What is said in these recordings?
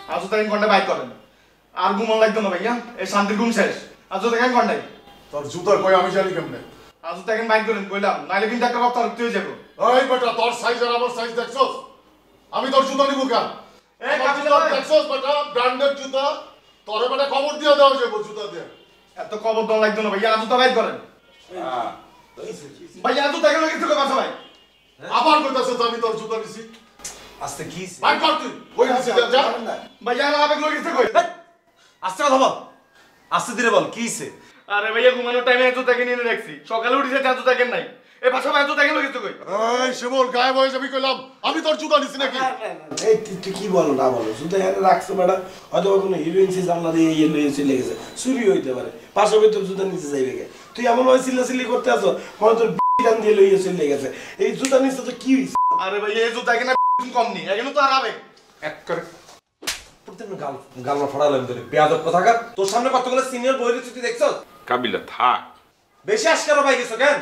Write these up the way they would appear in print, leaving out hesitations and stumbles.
আজও তাকে ঘন্টা বাইক করেন আর ঘুমন লাগতো না ভাইয়া এই শান্তির ঘুম শেষ আজও তাকে ঘন্টাই তোর জুতার কই আমি জানি কেমনে আজও তাকে বাইক করেন কইলাম নাইলে কিন্তু একটা কথা রক্ত হয়ে যাবো ওই বেটা তোর সাইজ আর আমার সাইজ দেখছস আমি তোর জুতা নিব কেন এই কাবিলা ভাই দেখছস বেটা ব্র্যান্ডেড জুতা তোরে বেটা খবর দিয়ে দেওয়া যাবে জুতা দিয়ে এত কবর দল লাগতো না ভাইয়া আজও তো বাইক করেন ভাইয়া আজও তাকে লগে থেকে কথা ভাই আবার কইতাছস আমি তোর জুতা নিছি আস্তে কি বাইক কর তুই ওই নিছি যা ভাইয়া আর আবেগ লগে থেকে কই আস্তে কথা বল আস্তে ধীরে বল কি হইছে আরে ভাইয়া ঘুমানোর টাইমে আজও তাকে নিয়ে রাখছি সকালে উঠেছে আজও তাকে নাই এই ভাষা ভাই আজও তাকে লগে থেকে কই এই শিমুল গায়েব হয়ে যাবি কইলাম আমি তোর জুতা নিছি নাকি এই তুই কি বলো না বলো শুধু এখানে রাখছো ম্যাডাম হয়তো কোনো হিরোইন জানলা দিয়ে ইয়ে লয়ে চলে গেছে চুরি হইতে পারে পাশে তোর জুতা নিচে যাইবে গে তুই এমন ভাবে চিল্লাচিল্লি করতে আসো মনে তোর টান দিয়ে লইয়ে চলে গেছে এই জুতা নিচে তো কি হইছে আরে ভাইয়া এই জুতা কিনা কম নি এখানে তো আর আবেগ এক করে প্রত্যেকটা গাল ফাড়ালাম তোরে বেয়াদব কথাকার তোর সামনে কতগুলো সিনিয়র বই রয়েছে তুই দেখছস কাবিলা থাক বেশি আশকার পাই গেছো কেন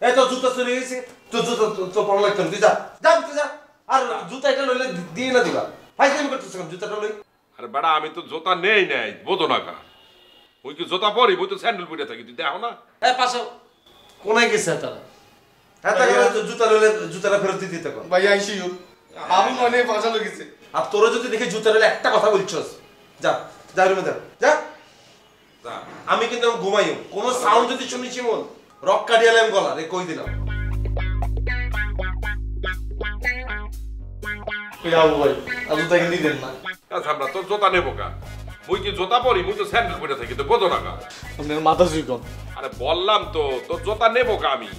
এই তো জুতা চুরি হয়েছে তো জুতা তো পড়া লাগতো তুই যা যা তুই যা আর জুতা এটা লইলে দিয়ে না দিবা ভাই তুমি করতেছ কেন জুতাটা লই আরে বেড়া আমি তো জোতা নেই নাই বোঝো না কা ওই কি জোতা পরি ওই তো স্যান্ডেল পরে থাকি তুই দেখো না এই পাশে কোনায় গেছে তারা হ্যাঁ তাহলে তো জুতা লইলে জুতাটা ফেরত দিতে কর ভাইয়া আইসি আমি মনে ভাষা লগেছে আর তোরা যদি দেখে জুতা লইলে একটা কথা বলছস যা যা রুমে যা যা যা আমি কিন্তু ঘুমাইও কোনো সাউন্ড যদি শুনি চিমন রক কাটিয়ালাম গলা রে কই দিলাম কই আবু ভাই আজও তাকে নিয়ে দেন না আচ্ছা আমরা তোর জোতা নেবো কা মুই কি জোতা পরি মুই তো স্যান্ডেল পরে থাকি তো বোঝো না কা আপনার মাথা সুই কম আরে বললাম তো তোর জোতা নেবো কা আমি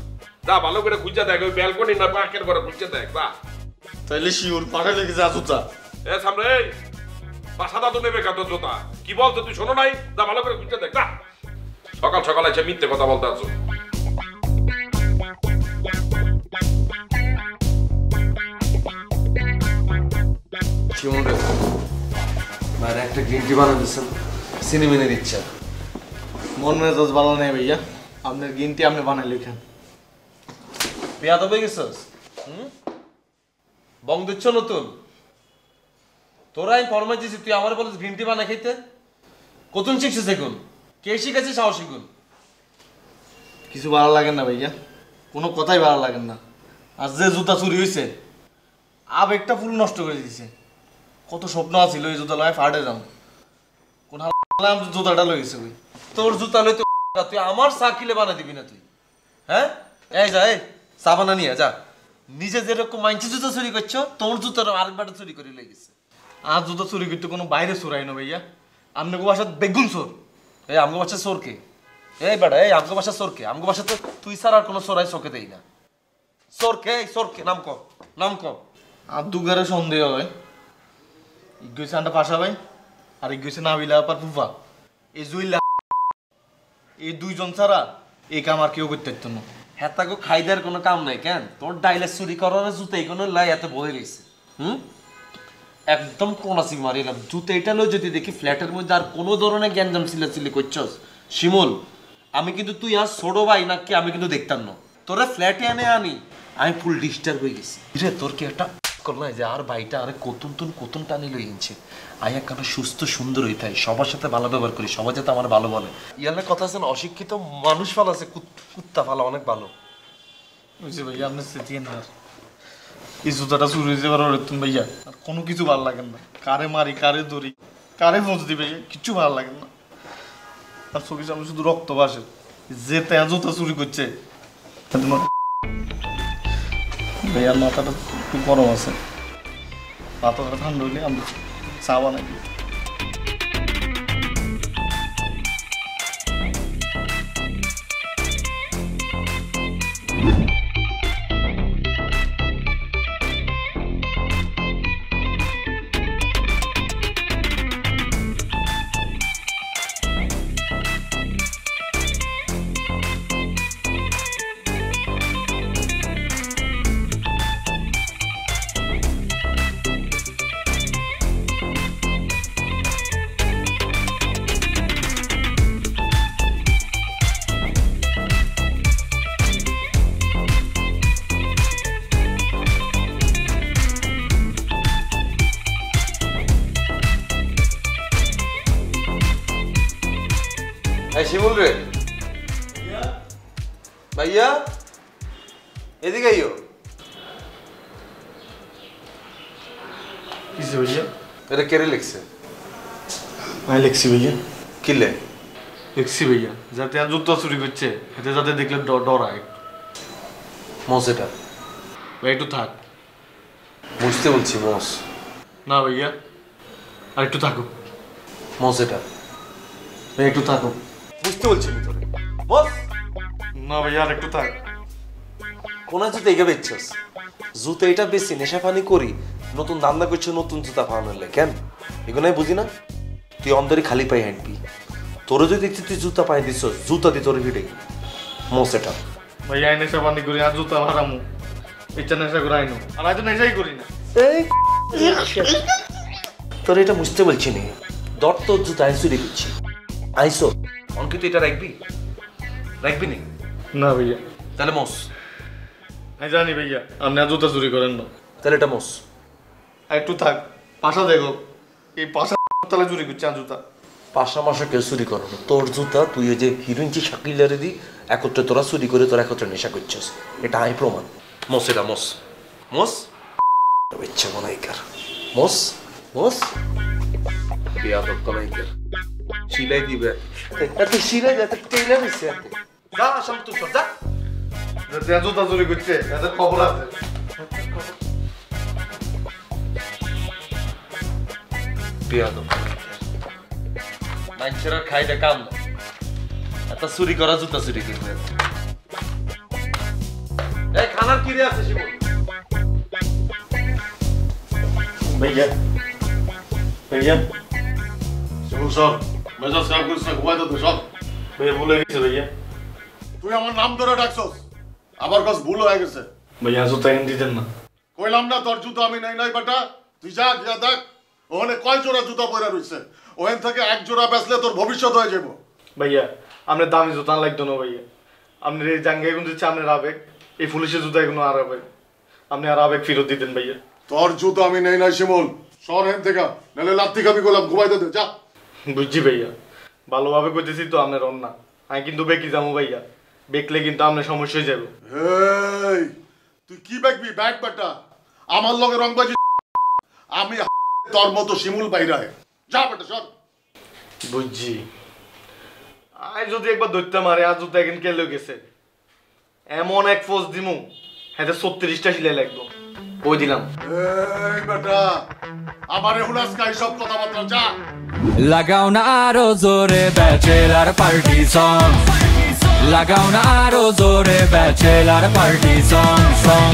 যা ভালো করে খুঁজে দেখ ওই ব্যালকনি না পাকের ঘরে খুঁজে দেখ যা তাইলে শিওর পাঠা লেগেছে আজুতা এ সামনে এই বাসাদা তো নেবে কা তোর জোতা কি বলতো তুই শোনো নাই যা ভালো করে খুঁজে দেখ যা সকাল সকাল এসে মিথ্যে কথা বলতে আছো চিমন রে বাইরে একটা গ্রিন টি বানাই দিছেন সিনেমিনের ইচ্ছা মন মেজাজ ভালো নেই ভাইয়া আপনার গিনটি আপনি বানাইলে খান পেয়াদ হয়ে গেছস বং দিচ্ছ নতুন তোরা আমি ফরমাইশ দিছি তুই আমার বলিস গ্রিন টি বানাই খাইতে কতক্ষণ শিখছিস এখন কে শিখেছে সাহস শিখুন কিছু ভালো লাগে না ভাইয়া কোনো কথাই ভালো লাগে না আর যে জুতা চুরি হয়েছে আবেগটা পুরো নষ্ট করে দিয়েছে কত স্বপ্ন আছিল এই জুতা লয় ফাটে যাম কোন জুতাটা লইছে ওই তোর জুতা লইতে তুই আমার সাইকেলে বানাই দিবি না তুই হ্যাঁ এই যা এই সাবানা নিয়ে যা নিজে যেরকম মাইনছি জুতা চুরি করছো তোর জুতার আরেকবার চুরি করে লেগেছে আর জুতা চুরি করতে কোনো বাইরে চোরাই না ভাইয়া আপনাকে বাসার বেগুন চোর এই আমগো বাসা চোরকে এই বেটা এই আমগো বাসা চোরকে আমগো বাসা তো তুই ছাড়া আর কোনো চোরাই চোখে দেই না চোরকে এই চোরকে নাম ক আর দুগারে সন্দেহ হয় ইগেছে আন্ডা পাশা ভাই আর ইগেছে নাবিলা আপার ফুফা এই জুইলা এই দুইজন ছাড়া এই কাম আর কেউ করতে পারতো না হেতাগো খাইদার কোনো কাম নাই কেন তোর ডাইলে চুরি করার জুতো এই কোনো লাই এত বয়ে রয়েছে একদম কোনাসি মারিলাম জুতো এটা লো যদি দেখি ফ্ল্যাটের মধ্যে আর কোনো ধরনের গ্যাঞ্জাম চিল্লাচিল্লি করছস শিমুল আমি কিন্তু তুই আর ছোট ভাই নাকি আমি কিন্তু দেখতাম না তোরা ফ্ল্যাটে এনে আনি আমি ফুল ডিস্টার্ব হয়ে গেছি রে তোর কি একটা করলাই যে আর ভাইটা আরে কতুন টানি লই ইনছে আয়া কেন সুস্থ সুন্দর হইতে হয় সবার সাথে ভালো ব্যবহার করি সবাই যাতে আমার ভালো বলে ইয়ার কথা আছে না অশিক্ষিত মানুষ ভালো আছে কুত্তা ভালো অনেক ভালো বুঝছি ভাইয়া আপনি সেটিয়ে না এই জুতাটা চুরি হয়েছে এবার তুমি ভাইয়া আর কোনো কিছু ভালো লাগে না কারে মারি কারে ধরি কারে ফোঁজ দিবে কিচ্ছু ভালো লাগে না আর চোখের সামনে শুধু রক্ত বাসে যে তেজ জুতা চুরি করছে ভাইয়ার মাথাটা একটু গরম আছে মাথাটা ঠান্ডা হইলে আমি চা বানাই দিই শিমুল রে ভাইয়া এদিকে আইও। কিসে ভাইয়া? এটা কেড়ে লিখছে? আমি লিখছি ভাইয়া। কিলে লিখছি ভাইয়া, যাতে আর জুতা চুরি করছে এতে যাতে দেখলে ডরায়। মস এটা ভাই একটু থাক। বুঝতে বলছি মস। না ভাইয়া আর একটু থাকো। মস এটা ভাই একটু থাকো। বুঝতে বলছি আমি তোরে মস। না ভাইয়া আর একটু থাক। কোন জুতা এগা বেচছস? জুতা এটা বেশি নেশা পানি করি নতুন দান্দা করছো নতুন জুতা পাওয়ানোর কেন এগুলো বুঝি না। তুই অন্দরে খালি পাই হাঁটবি, তোরে যদি দেখছি তুই জুতা পাই দিছ জুতা দি তোর ভিড়ে মস এটা। ভাইয়া আই নেশা পানি করি আর জুতা হারামু, ইচ্ছা নেশা করে আইনো আর আই তো নেশাই করি না। তোর এটা বুঝতে বলছি নি, দর তোর জুতা আই চুরি করছি আইসো অঙ্কিত এটা রাখবি রাখবি নি? না ভাইয়া। তাহলে মস। আমি জানি ভাইয়া আপনি আর জুতা চুরি করেন না। তাহলে এটা মস। আর একটু থাক। পাশা দেখো এই পাশা তালা চুরি করছে আর জুতা। পাশা মাসে কেউ চুরি করো না, তোর জুতা তুই ওই যে হিরোইনটি শাকিলারে দি একত্রে তোরা চুরি করে তোরা একত্রে নেশা করছিস, এটা আই প্রমাণ। মস এটা মস মস ইচ্ছা বনাইকার মস মস বিয়াদব কলাইকার শিলাই দিবে এত শিলাই যাতে টেইলার হইছে এত যা আসাম তুই সর যা। যাতে আর জুতা চুরি করছে এদের খবর আছে। বিয়াদব মানুষের খাইতে কাম না, এত চুরি করা জুতা চুরি করবে। এই খানার কি রে আছে শিমুল? ভাইয়া ভাইয়া শিমুল সর, মেজাজ খারাপ করিস না, ঘুমাইতে দে সর। ভাইয়া ভুলে গেছে ভাইয়া। তুই আমার নাম ধরে ডাকছস, আবার কাজ ভুল হয়ে গেছে। ভাইয়া জুতা এনে দিতেন না। কইলাম না তোর জুতো আমি নাই বেটা, তুই যা গিয়া দেখ ওখানে কয় জোড়া জুতা পরে রইছে, ওখান থেকে এক জোড়া বেচলে তোর ভবিষ্যৎ হয়ে যাবো। ভাইয়া আপনার দামি জুতা লাগতো না ভাইয়া। আপনার এই জাঙ্গে এখন দিচ্ছে আপনার আবেগ, এই পুলিশের জুতা এগুলো আর আবেগ, আপনি আর আবেগ ফেরত দিতেন ভাইয়া। তোর জুতো আমি নেই নাই শিমুল, সর হেন থেকে, নাহলে লাত্তি খাবি গোলাম, ঘুমাইতে দে যা। বুঝছি ভাইয়া, ভালোভাবে করতেছি তো আপনার অন্যা। আমি কিন্তু বেঁকি যাবো ভাইয়া, বেকলে কিন্তু আপনার সমস্যা হয়ে যাবে। এই তুই কি দেখবি ব্যাগ বেটা, আমার লগে রংবাজি আমি তোর মতো শিমুল বাইরে যা বেটা সর। বুঝছি, আজ যদি একবার ধরতে মারে আজ জুতা এখন কেলে গেছে, এমন এক ফোর্স দিমু হ্যাঁ 36টা সিলাই লাগবো, ওই দিলাম। এই বেটা আমার হুলাস কাই সব কথাবার্তা যা। লাগাও না আরো জোরে ব্যাচেলার পার্টি সং, লাগাও না আরো জোরে ব্যাচেলার পার্টি সং সং।